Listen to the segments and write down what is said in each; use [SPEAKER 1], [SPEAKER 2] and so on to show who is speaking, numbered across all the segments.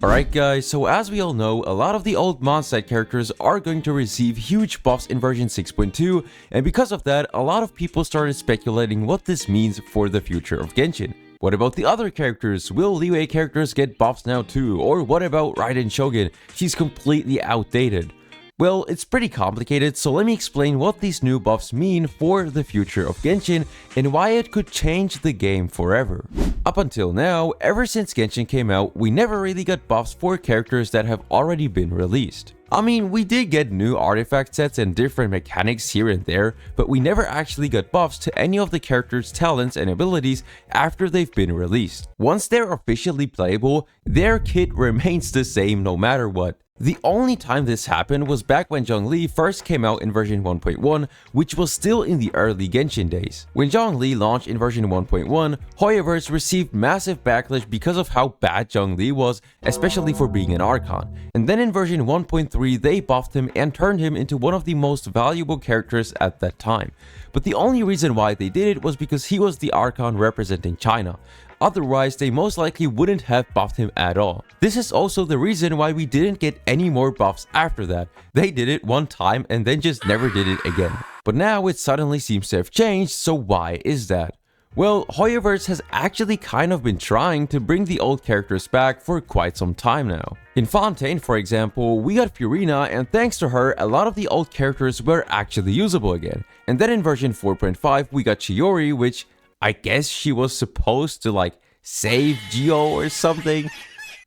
[SPEAKER 1] Alright guys, so as we all know, a lot of the old Mondstadt characters are going to receive huge buffs in version 6.2, and because of that, a lot of people started speculating what this means for the future of Genshin. What about the other characters? Will Liyue characters get buffs now too? Or what about Raiden Shogun? She's completely outdated. Well, it's pretty complicated, so let me explain what these new buffs mean for the future of Genshin and why it could change the game forever. Up until now, ever since Genshin came out, we never really got buffs for characters that have already been released. I mean, we did get new artifact sets and different mechanics here and there, but we never actually got buffs to any of the characters' talents and abilities after they've been released. Once they're officially playable, their kit remains the same no matter what. The only time this happened was back when Zhongli first came out in version 1.1, which was still in the early Genshin days. When Zhongli launched in version 1.1, Hoyoverse received massive backlash because of how bad Zhongli was, especially for being an Archon. And then in version 1.3 they buffed him and turned him into one of the most valuable characters at that time. But the only reason why they did it was because he was the Archon representing China. Otherwise, they most likely wouldn't have buffed him at all. This is also the reason why we didn't get any more buffs after that. They did it one time and then just never did it again. But now it suddenly seems to have changed, so why is that? Well, Hoyoverse has actually kind of been trying to bring the old characters back for quite some time now. In Fontaine, for example, we got Furina, and thanks to her, a lot of the old characters were actually usable again. And then in version 4.5 we got Chiori, which I guess she was supposed to like save Geo or something.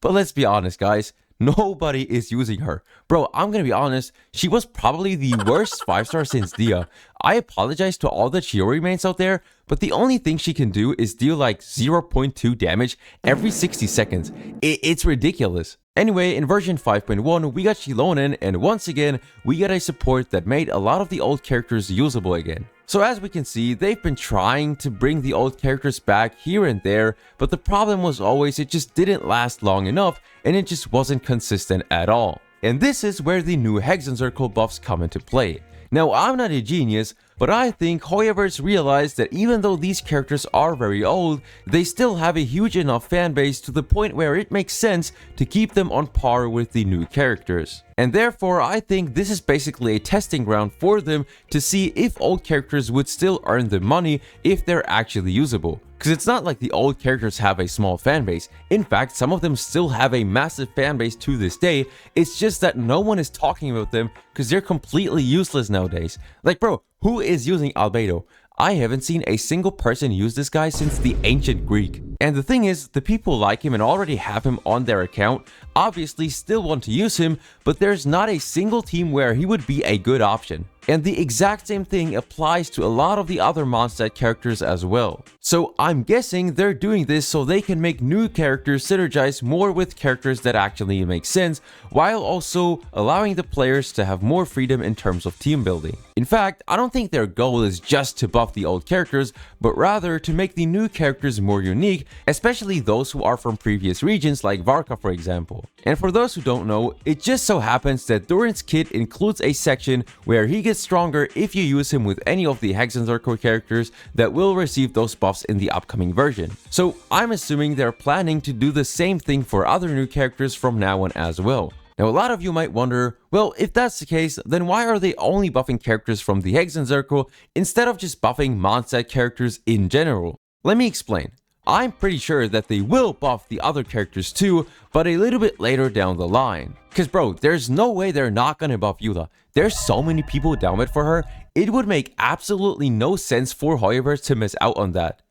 [SPEAKER 1] But let's be honest guys, nobody is using her. Bro, I'm gonna be honest, she was probably the worst 5-star since Dia. I apologize to all the Chiori mains out there, but the only thing she can do is deal like 0.2 damage every 60 seconds. It's ridiculous. Anyway, in version 5.1 we got Shilonen, and once again we got a support that made a lot of the old characters usable again. So as we can see, they've been trying to bring the old characters back here and there, but the problem was always it just didn't last long enough and it just wasn't consistent at all. And this is where the new Hexen Circle buffs come into play. Now, I'm not a genius, but I think Hoyoverse realized that even though these characters are very old, they still have a huge enough fanbase to the point where it makes sense to keep them on par with the new characters. And therefore, I think this is basically a testing ground for them to see if old characters would still earn the money if they're actually usable. Because it's not like the old characters have a small fanbase. In fact, some of them still have a massive fanbase to this day. It's just that no one is talking about them because they're completely useless nowadays. Like bro, who is using Albedo? I haven't seen a single person use this guy since the ancient Greek. And the thing is, the people like him and already have him on their account obviously still want to use him, but there's not a single team where he would be a good option. And the exact same thing applies to a lot of the other Mondstadt characters as well. So I'm guessing they're doing this so they can make new characters synergize more with characters that actually make sense, while also allowing the players to have more freedom in terms of team building. In fact, I don't think their goal is just to buff the old characters, but rather to make the new characters more unique, especially those who are from previous regions like Varka for example. And for those who don't know, it just so happens that Durin's kit includes a section where he gets stronger if you use him with any of the Hexen Circle characters that will receive those buffs in the upcoming version. So I'm assuming they're planning to do the same thing for other new characters from now on as well. Now a lot of you might wonder, well, if that's the case, then why are they only buffing characters from the Hexen Circle instead of just buffing Mondstadt characters in general? Let me explain. I'm pretty sure that they will buff the other characters too, but a little bit later down the line. Cause bro, there's no way they're not gonna buff Eula. There's so many people down it for her, it would make absolutely no sense for Hoyoverse to miss out on that.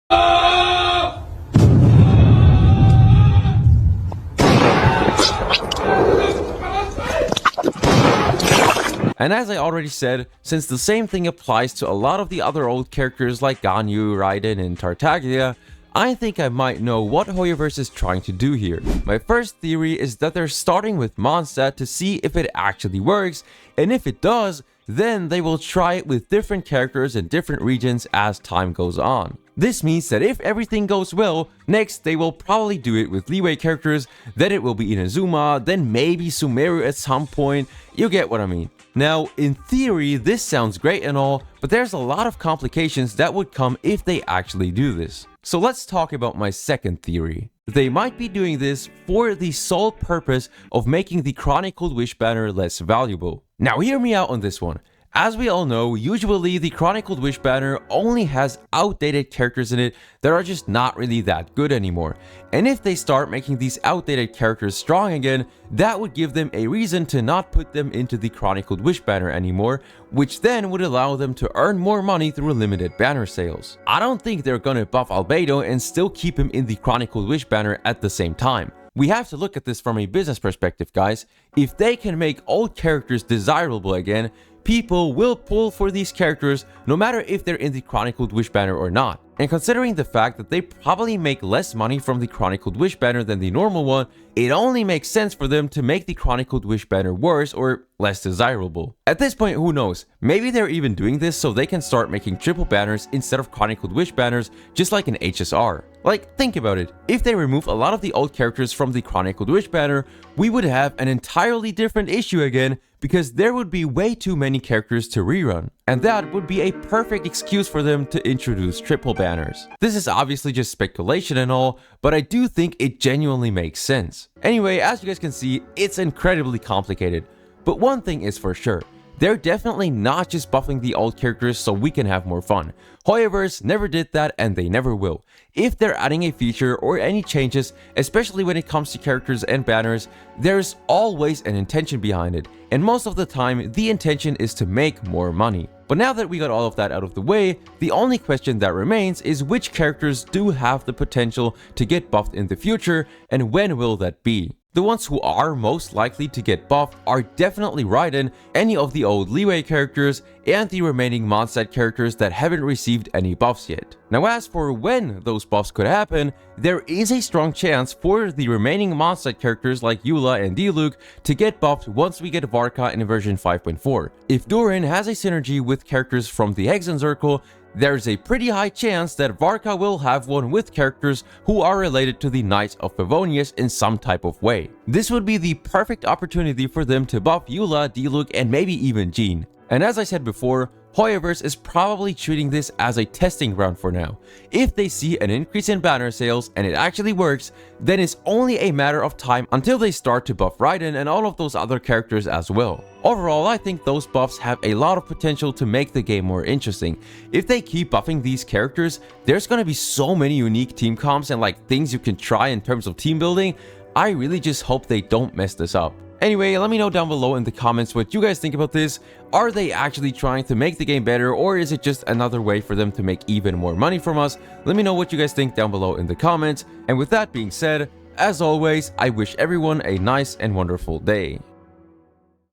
[SPEAKER 1] And as I already said, since the same thing applies to a lot of the other old characters like Ganyu, Raiden, and Tartaglia, I think I might know what Hoyoverse is trying to do here. My first theory is that they're starting with Mondstadt to see if it actually works, and if it does, then they will try it with different characters in different regions as time goes on. This means that if everything goes well, next they will probably do it with Liyue characters, then it will be Inazuma, then maybe Sumeru at some point, you get what I mean. Now, in theory, this sounds great and all, but there's a lot of complications that would come if they actually do this. So let's talk about my second theory. They might be doing this for the sole purpose of making the Chronicled Wish banner less valuable. Now hear me out on this one. As we all know, usually the Chronicled Wish banner only has outdated characters in it that are just not really that good anymore. And if they start making these outdated characters strong again, that would give them a reason to not put them into the Chronicled Wish banner anymore, which then would allow them to earn more money through limited banner sales. I don't think they're gonna buff Albedo and still keep him in the Chronicled Wish banner at the same time. We have to look at this from a business perspective, guys. If they can make old characters desirable again, people will pull for these characters no matter if they're in the Chronicled Wish banner or not. And considering the fact that they probably make less money from the Chronicled Wish banner than the normal one, it only makes sense for them to make the Chronicled Wish banner worse or less desirable. At this point, who knows? Maybe they're even doing this so they can start making triple banners instead of Chronicled Wish banners, just like in HSR. Like, think about it. If they remove a lot of the old characters from the Chronicled Wish banner, we would have an entirely different issue again, because there would be way too many characters to rerun. And that would be a perfect excuse for them to introduce triple banners. This is obviously just speculation and all, but I do think it genuinely makes sense. Anyway, as you guys can see, it's incredibly complicated. But one thing is for sure, they're definitely not just buffing the old characters so we can have more fun. Hoyoverse never did that and they never will. If they're adding a feature or any changes, especially when it comes to characters and banners, there's always an intention behind it. And most of the time, the intention is to make more money. But now that we got all of that out of the way, the only question that remains is which characters do have the potential to get buffed in the future and when will that be? The ones who are most likely to get buffed are definitely Raiden, any of the old Leeway characters, and the remaining Mondstadt characters that haven't received any buffs yet. Now as for when those buffs could happen, there is a strong chance for the remaining Mondstadt characters like Eula and Diluc to get buffed once we get Varka in version 5.4. If Durin has a synergy with characters from the Hexen Circle, there's a pretty high chance that Varka will have one with characters who are related to the Knights of Favonius in some type of way. This would be the perfect opportunity for them to buff Eula, Diluc, and maybe even Jean. And as I said before, Hoyoverse is probably treating this as a testing ground for now. If they see an increase in banner sales and it actually works, then it's only a matter of time until they start to buff Raiden and all of those other characters as well. Overall, I think those buffs have a lot of potential to make the game more interesting. If they keep buffing these characters, there's gonna be so many unique team comps and like things you can try in terms of team building. I really just hope they don't mess this up. Anyway, let me know down below in the comments what you guys think about this. Are they actually trying to make the game better, or is it just another way for them to make even more money from us? Let me know what you guys think down below in the comments. And with that being said, as always, I wish everyone a nice and wonderful day.